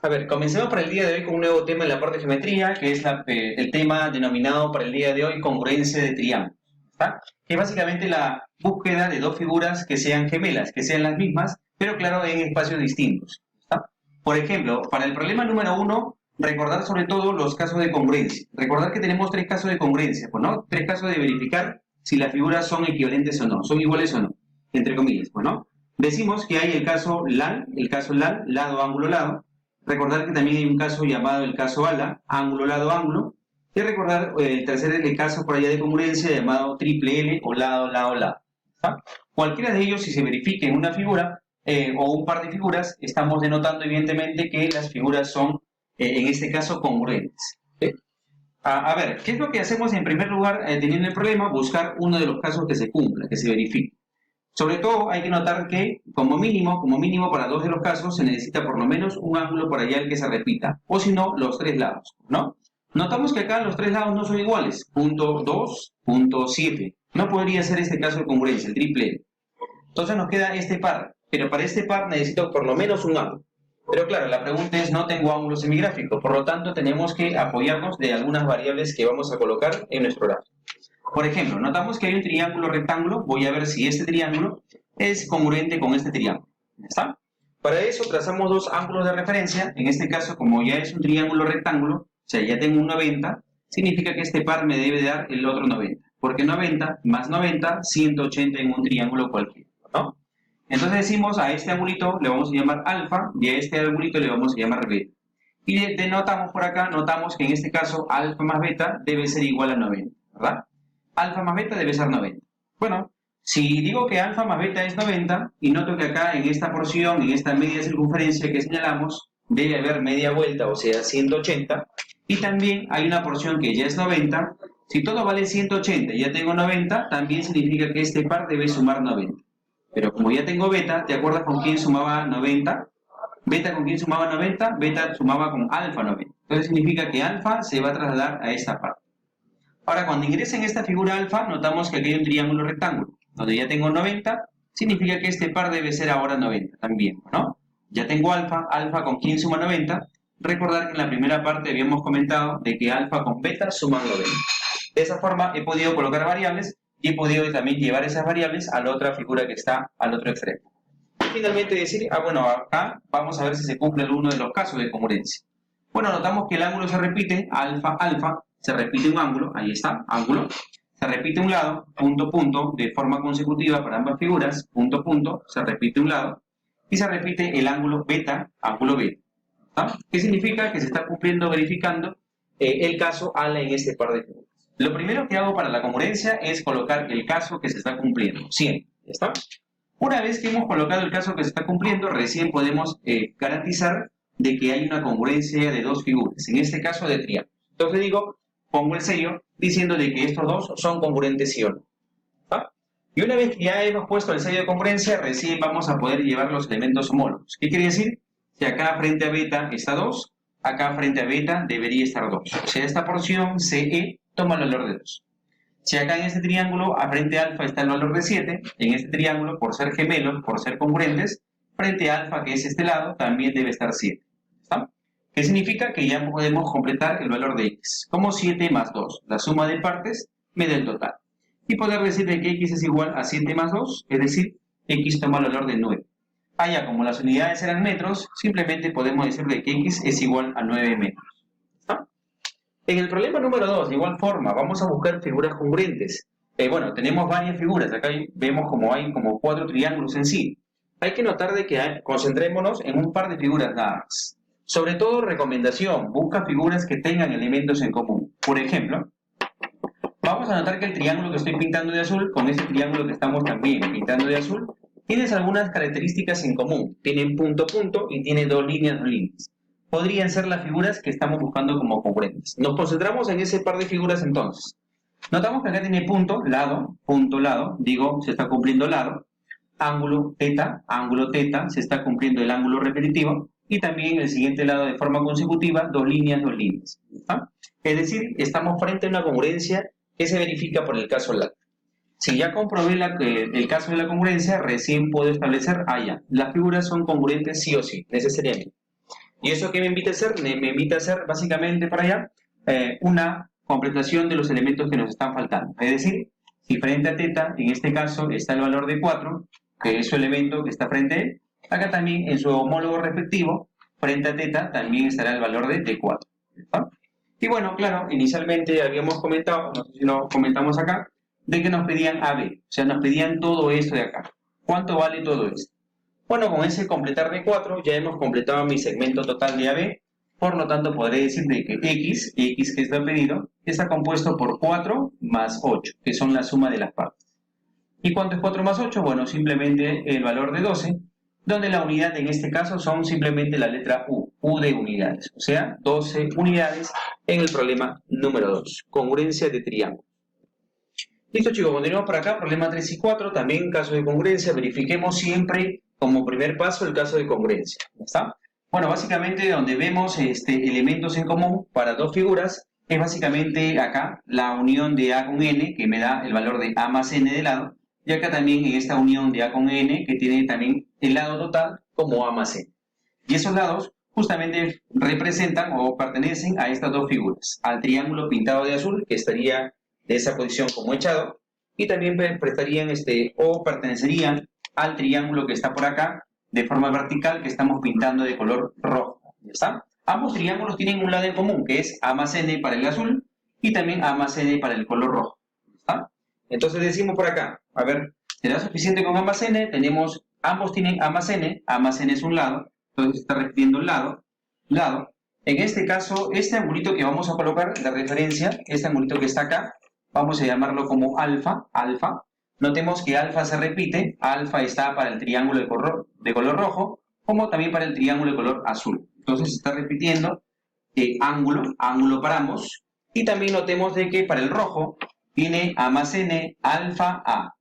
A ver, comencemos para el día de hoy con un nuevo tema en la parte de geometría, que es el tema denominado para el día de hoy congruencia de triángulos, ¿está? Que es básicamente la búsqueda de dos figuras que sean gemelas, que sean las mismas, pero claro, en espacios distintos, ¿está? Por ejemplo, para el problema número 1, recordar sobre todo los casos de congruencia. Recordar que tenemos tres casos de congruencia, pues, ¿no? Tres casos de verificar si las figuras son equivalentes o no, son iguales o no, entre comillas, pues, ¿no? Decimos que hay el caso LAN, lado, ángulo, lado. Recordar que también hay un caso llamado el caso ALA, ángulo, lado, ángulo. Y recordar el tercer el caso por allá de congruencia llamado triple L o lado, lado, lado. ¿Está? Cualquiera de ellos, si se verifica en una figura o un par de figuras, estamos denotando evidentemente que las figuras son, en este caso, congruentes. ¿Sí? A ver, ¿qué es lo que hacemos en primer lugar teniendo el problema? Buscar uno de los casos que se cumpla, que se verifique. Sobre todo hay que notar que como mínimo para dos de los casos se necesita por lo menos un ángulo por allá el que se repita, o si no, los tres lados, ¿no? Notamos que acá los tres lados no son iguales, punto 2, punto 7. No podría ser este caso de congruencia, el triple L. Entonces nos queda este par, pero para este par necesito por lo menos un ángulo. Pero claro, la pregunta es, no tengo ángulo semigráfico, por lo tanto tenemos que apoyarnos de algunas variables que vamos a colocar en nuestro gráfico. Por ejemplo, notamos que hay un triángulo rectángulo. Voy a ver si este triángulo es congruente con este triángulo. ¿Está? Para eso trazamos dos ángulos de referencia. En este caso, como ya es un triángulo rectángulo, o sea, ya tengo un 90, significa que este par me debe dar el otro 90. Porque 90 más 90, 180 en un triángulo cualquiera, ¿no? Entonces decimos a este angulito le vamos a llamar alfa y a este angulito le vamos a llamar beta. Y denotamos por acá, notamos que en este caso alfa más beta debe ser igual a 90, ¿verdad? Alfa más beta debe ser 90. Bueno, si digo que alfa más beta es 90, y noto que acá en esta porción, en esta media circunferencia que señalamos, debe haber media vuelta, o sea, 180, y también hay una porción que ya es 90. Si todo vale 180 y ya tengo 90, también significa que este par debe sumar 90. Pero como ya tengo beta, ¿te acuerdas con quién sumaba 90? Beta con quién sumaba 90, beta sumaba con alfa 90. Entonces significa que alfa se va a trasladar a esta parte. Ahora, cuando ingresen esta figura alfa, notamos que aquí hay un triángulo rectángulo, donde ya tengo 90, significa que este par debe ser ahora 90 también, ¿no? Ya tengo alfa, alfa con quién suma 90. Recordar que en la primera parte habíamos comentado de que alfa con beta suman 90. De esa forma he podido colocar variables y he podido también llevar esas variables a la otra figura que está al otro extremo. Y finalmente decir, bueno, acá vamos a ver si se cumple alguno de los casos de congruencia. Bueno, notamos que el ángulo se repite, alfa, alfa, se repite un ángulo, ahí está, ángulo, se repite un lado, punto, punto, de forma consecutiva para ambas figuras, punto, punto, se repite un lado, y se repite el ángulo beta, ángulo beta. ¿Ah? ¿Qué significa? Que se está cumpliendo, verificando el caso ALA en este par de figuras. Lo primero que hago para la congruencia es colocar el caso que se está cumpliendo, siempre, ¿está? Una vez que hemos colocado el caso que se está cumpliendo, recién podemos garantizar de que hay una congruencia de dos figuras, en este caso de triángulos. Entonces digo, pongo el sello diciendo de que estos dos son congruentes sí o no. ¿Ah? Y una vez que ya hemos puesto el sello de congruencia, recién vamos a poder llevar los elementos homólogos. ¿Qué quiere decir? Si acá frente a beta está 2, acá frente a beta debería estar 2. O sea, esta porción CE toma el valor de 2. Si acá en este triángulo, a frente a alfa está el valor de 7, en este triángulo, por ser gemelos, por ser congruentes, frente a alfa, que es este lado, también debe estar 7. ¿Está? ¿Qué significa? Que ya podemos completar el valor de x, como 7 más 2. La suma de partes me da el total. Y poder decir de que x es igual a 7 más 2, es decir, x toma el valor de 9. Allá, como las unidades eran metros, simplemente podemos decir de que x es igual a 9 metros. ¿Está? En el problema número 2, de igual forma, vamos a buscar figuras congruentes. Bueno, tenemos varias figuras. Acá vemos como hay como 4 triángulos en sí. Hay que notar de que concentrémonos en un par de figuras nada más. Sobre todo, recomendación, busca figuras que tengan elementos en común. Por ejemplo, vamos a notar que el triángulo que estoy pintando de azul con ese triángulo que estamos también pintando de azul, tienen algunas características en común. Tienen punto, punto y tiene dos líneas, dos líneas. Podrían ser las figuras que estamos buscando como congruentes. Nos concentramos en ese par de figuras entonces. Notamos que acá tiene punto, lado, digo, se está cumpliendo lado, ángulo teta, se está cumpliendo el ángulo repetitivo, y también el siguiente lado de forma consecutiva, dos líneas, dos líneas. ¿Ah? Es decir, estamos frente a una congruencia que se verifica por el caso LAT. Si ya comprobé el caso de la congruencia, recién puedo establecer, ya, las figuras son congruentes sí o sí, necesariamente. ¿Y eso qué me invita a hacer? Me invita a hacer básicamente para allá una completación de los elementos que nos están faltando. Es decir, si frente a θ, en este caso, está el valor de 4, que es su elemento que está frente a él, acá también en su homólogo respectivo, frente a θ, también estará el valor de 4. ¿Está? Y bueno, claro, inicialmente habíamos comentado, no sé si lo comentamos acá, de que nos pedían AB, o sea, nos pedían todo esto de acá. ¿Cuánto vale todo esto? Bueno, con ese completar de 4 ya hemos completado mi segmento total de AB, por lo tanto podré decir de que X que es lo pedido, está compuesto por 4 más 8, que son la suma de las partes. ¿Y cuánto es 4 más 8? Bueno, simplemente el valor de 12, donde la unidad en este caso son simplemente la letra U de unidades, o sea, 12 unidades en el problema número 2, congruencia de triángulo. Listo chicos, continuamos por acá, problema 3 y 4, también caso de congruencia, verifiquemos siempre como primer paso el caso de congruencia, ¿está? Bueno, básicamente donde vemos elementos en común para dos figuras, es básicamente acá la unión de A con N, que me da el valor de A más N de lado, y acá también en esta unión de A con N, que tiene también el lado total como A más N. Y esos lados justamente representan o pertenecen a estas dos figuras, al triángulo pintado de azul, que estaría de esa posición como echado, y también prestarían o pertenecerían al triángulo que está por acá, de forma vertical, que estamos pintando de color rojo. ¿Ya está? Ambos triángulos tienen un lado en común, que es A más N para el azul, y también A más N para el color rojo. ¿Está? Entonces decimos por acá, a ver, ¿será suficiente con A más N? Tenemos, ambos tienen A más N es un lado, entonces está repitiendo el lado. En este caso, este angulito que vamos a colocar de referencia, este angulito que está acá, vamos a llamarlo como alfa. Notemos que alfa se repite, alfa está para el triángulo de color rojo, como también para el triángulo de color azul. Entonces se está repitiendo ángulo para ambos, y también notemos de que para el rojo tiene A más N, alfa, A.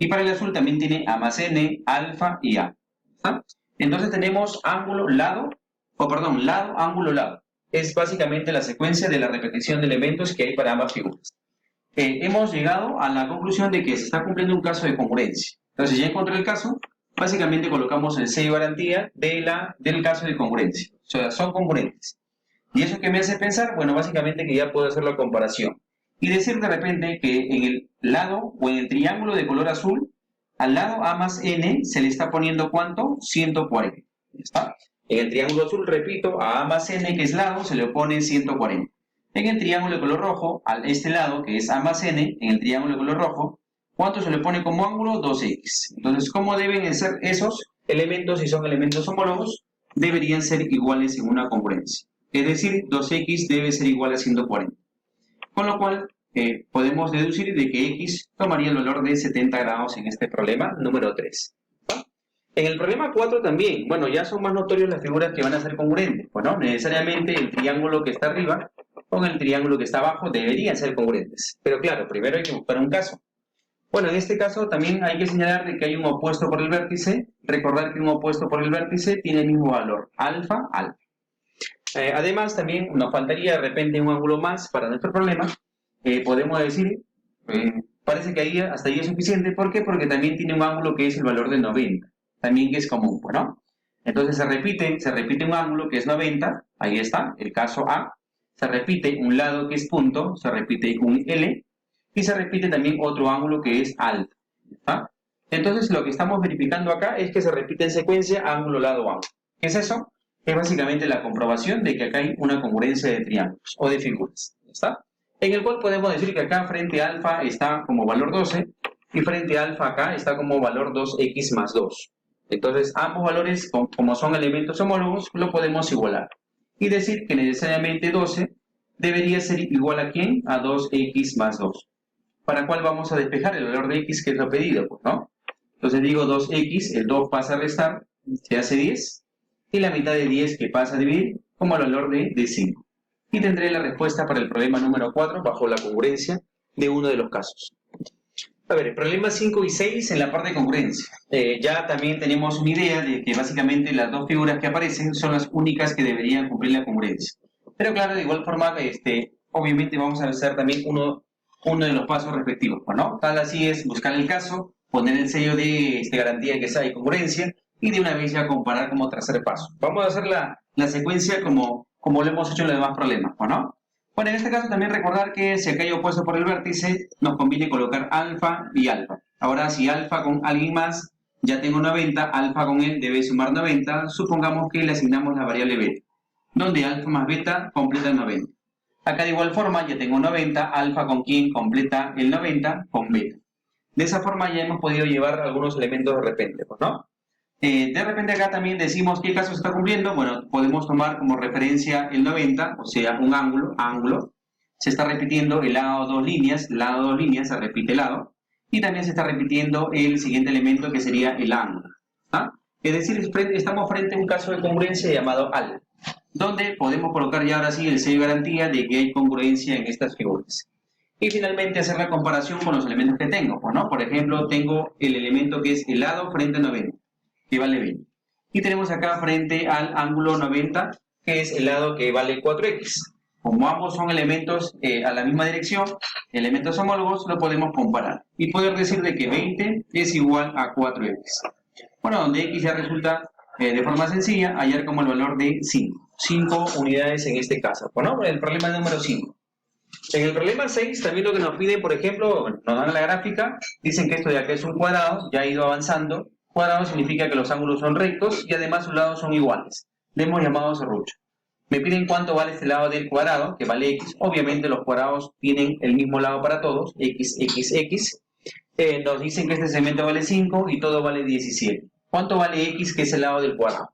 Y para el azul también tiene A más N, alfa y A. ¿Está? Entonces tenemos lado, ángulo, lado. Es básicamente la secuencia de la repetición de elementos que hay para ambas figuras. Hemos llegado a la conclusión de que se está cumpliendo un caso de congruencia. Entonces ya encontré el caso, básicamente colocamos el sello de garantía del caso de congruencia. O sea, son congruentes. ¿Y eso qué me hace pensar? Bueno, básicamente que ya puedo hacer la comparación. Y decir de repente que en el lado o en el triángulo de color azul, al lado A más N se le está poniendo ¿cuánto? 140. ¿Está? En el triángulo azul, repito, a A más N, que es lado, se le pone 140. En el triángulo de color rojo, al este lado, que es A más N, en el triángulo de color rojo, ¿cuánto se le pone como ángulo? 2x. Entonces, ¿cómo deben ser esos elementos? Si son elementos homólogos, deberían ser iguales en una congruencia. Es decir, 2x debe ser igual a 140. Con lo cual, podemos deducir de que x tomaría el valor de 70 grados en este problema número 3. En el problema 4 también, bueno, ya son más notorios las figuras que van a ser congruentes. Bueno, necesariamente el triángulo que está arriba con el triángulo que está abajo deberían ser congruentes. Pero claro, primero hay que buscar un caso. Bueno, en este caso también hay que señalar de que hay un opuesto por el vértice. Recordar que un opuesto por el vértice tiene el mismo valor, alfa. Además, también nos faltaría de repente un ángulo más para nuestro problema. Podemos decir, parece que hasta ahí es suficiente. ¿Por qué? Porque también tiene un ángulo que es el valor de 90. También que es común, ¿no? Entonces se repite un ángulo que es 90. Ahí está, el caso A. Se repite un lado que es punto, se repite un L, y se repite también otro ángulo que es alfa. ¿Está? Entonces lo que estamos verificando acá es que se repite en secuencia ángulo, lado, ángulo. ¿Qué es eso? Es básicamente la comprobación de que acá hay una congruencia de triángulos o de figuras. ¿Está? En el cual podemos decir que acá frente a alfa está como valor 12 y frente a alfa acá está como valor 2x más 2. Entonces ambos valores, como son elementos homólogos, lo podemos igualar. Y decir que necesariamente 12 debería ser igual a ¿quién? A 2x más 2. ¿Para cuál vamos a despejar? El valor de x que es lo pedido, pues, ¿no? Entonces digo 2x, el 2 pasa a restar, se hace 10, y la mitad de 10 que pasa a dividir como el valor de 5. Y tendré la respuesta para el problema número 4 bajo la congruencia de uno de los casos. A ver, el problema 5 y 6 en la parte de congruencia. Ya también tenemos una idea de que básicamente las dos figuras que aparecen son las únicas que deberían cumplir la congruencia. Pero claro, de igual forma, obviamente vamos a hacer también uno de los pasos respectivos, ¿no? Tal así es buscar el caso, poner el sello de garantía que sea de congruencia y de una vez ya comparar como tercer paso. Vamos a hacer la la secuencia como lo hemos hecho en los demás problemas, ¿no? Bueno, en este caso también recordar que si acá hay opuesto por el vértice, nos conviene colocar alfa y alfa. Ahora, si alfa con alguien más, ya tengo 90, alfa con él debe sumar 90, supongamos que le asignamos la variable beta, donde alfa más beta completa el 90. Acá de igual forma ya tengo 90, alfa con quien completa el 90 con beta. De esa forma ya hemos podido llevar algunos elementos de repente, ¿no? De repente acá también decimos qué caso se está cumpliendo. Bueno, podemos tomar como referencia el 90, o sea, un ángulo. Se está repitiendo el lado dos líneas, se repite el lado. Y también se está repitiendo el siguiente elemento que sería el ángulo. ¿Ah? Es decir, estamos frente a un caso de congruencia llamado AL, donde podemos colocar ya ahora sí el sello de garantía de que hay congruencia en estas figuras. Y finalmente hacer la comparación con los elementos que tengo, ¿no? Por ejemplo, tengo el elemento que es el lado frente a 90, que vale 20. Y tenemos acá frente al ángulo 90, que es el lado que vale 4x. Como ambos son elementos a la misma dirección, elementos homólogos, lo podemos comparar. Y poder decir de que 20 es igual a 4x. Bueno, donde x ya resulta de forma sencilla hallar como el valor de 5. 5 unidades en este caso, ¿no? El problema número 5. En el problema 6 también lo que nos piden, por ejemplo, nos dan la gráfica, dicen que esto de acá es un cuadrado, ya ha ido avanzando. Cuadrado significa que los ángulos son rectos y además sus lados son iguales. Le hemos llamado serrucho. Me piden cuánto vale este lado del cuadrado, que vale x. Obviamente los cuadrados tienen el mismo lado para todos, x, x, x. Nos dicen que este segmento vale 5 y todo vale 17. ¿Cuánto vale x, que es el lado del cuadrado?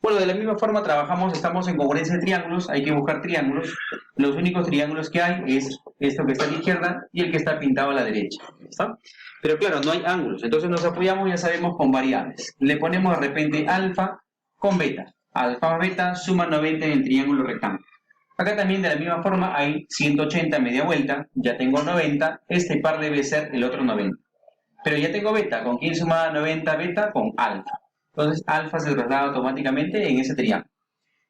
Bueno, de la misma forma trabajamos, estamos en congruencia de triángulos, hay que buscar triángulos. Los únicos triángulos que hay es esto que está a la izquierda y el que está pintado a la derecha. ¿Está? Pero claro, no hay ángulos, entonces nos apoyamos, ya sabemos, con variables. Le ponemos de repente alfa con beta. Alfa más beta suma 90 en el triángulo rectángulo. Acá también de la misma forma hay 180 media vuelta, ya tengo 90, este par debe ser el otro 90. Pero ya tengo beta, ¿con quién suma 90 beta? Con alfa. Entonces alfa se traslada automáticamente en ese triángulo.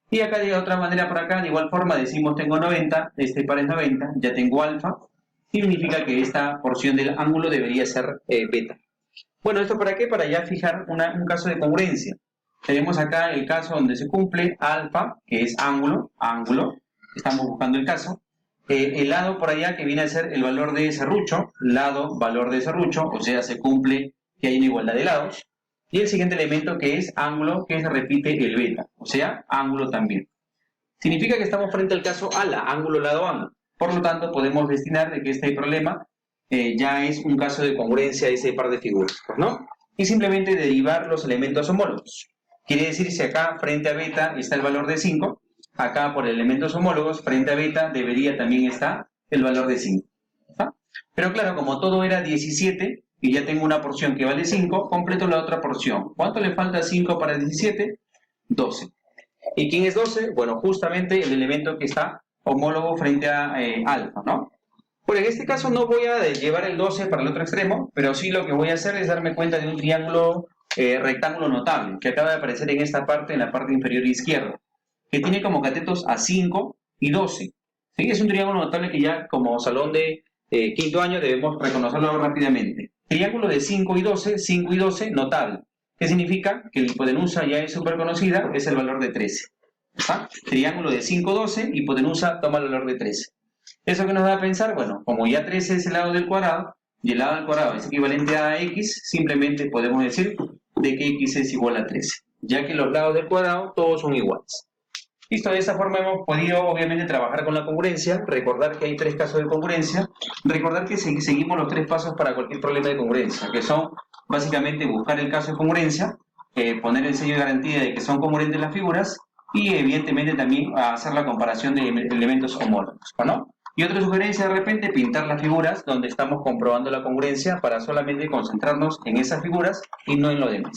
Y acá de otra manera por acá, de igual forma decimos tengo 90, este par es 90, ya tengo alfa, significa que esta porción del ángulo debería ser beta. Bueno, ¿esto para qué? Para ya fijar un caso de congruencia. Tenemos acá el caso donde se cumple alfa, que es ángulo, estamos buscando el caso. El lado por allá que viene a ser el valor de serrucho, lado, valor de serrucho, o sea, se cumple que hay una igualdad de lados. Y el siguiente elemento que es ángulo, que se repite el beta, o sea, ángulo también. Significa que estamos frente al caso ala, ángulo, lado, ángulo. Por lo tanto, podemos destinar de que este problema ya es un caso de congruencia de ese par de figuras, ¿no? Y simplemente derivar los elementos homólogos. Quiere decir, si acá frente a beta está el valor de 5, acá por elementos homólogos, frente a beta debería también estar el valor de 5. ¿Está? Pero claro, como todo era 17, y ya tengo una porción que vale 5, completo la otra porción. ¿Cuánto le falta a 5 para 17? 12. ¿Y quién es 12? Bueno, justamente el elemento que está homólogo frente a alfa, ¿no? Bueno, en este caso no voy a llevar el 12 para el otro extremo, pero sí lo que voy a hacer es darme cuenta de un triángulo rectángulo notable, que acaba de aparecer en esta parte, en la parte inferior izquierda, que tiene como catetos a 5 y 12. ¿Sí? Es un triángulo notable que ya como salón de quinto año debemos reconocerlo rápidamente. Triángulo de 5 y 12, notable. ¿Qué significa? Que la hipotenusa ya es súper conocida, es el valor de 13. ¿Ah? Triángulo de 5, 12, hipotenusa toma el valor de 13. ¿Eso qué nos da a pensar? Bueno, como ya 13 es el lado del cuadrado, y el lado del cuadrado es equivalente a x, simplemente podemos decir de que x es igual a 13, ya que los lados del cuadrado todos son iguales. Listo, de esta forma hemos podido obviamente trabajar con la congruencia, recordar que hay 3 casos de congruencia, recordar que seguimos los 3 pasos para cualquier problema de congruencia, que son básicamente buscar el caso de congruencia, poner el sello de garantía de que son congruentes las figuras y evidentemente también hacer la comparación de elementos homólogos, ¿no? Y otra sugerencia de repente, pintar las figuras donde estamos comprobando la congruencia para solamente concentrarnos en esas figuras y no en lo demás.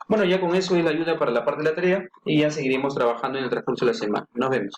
Bueno, ya con eso es la ayuda para la parte de la tarea y ya seguiremos trabajando en el transcurso de la semana. Nos vemos.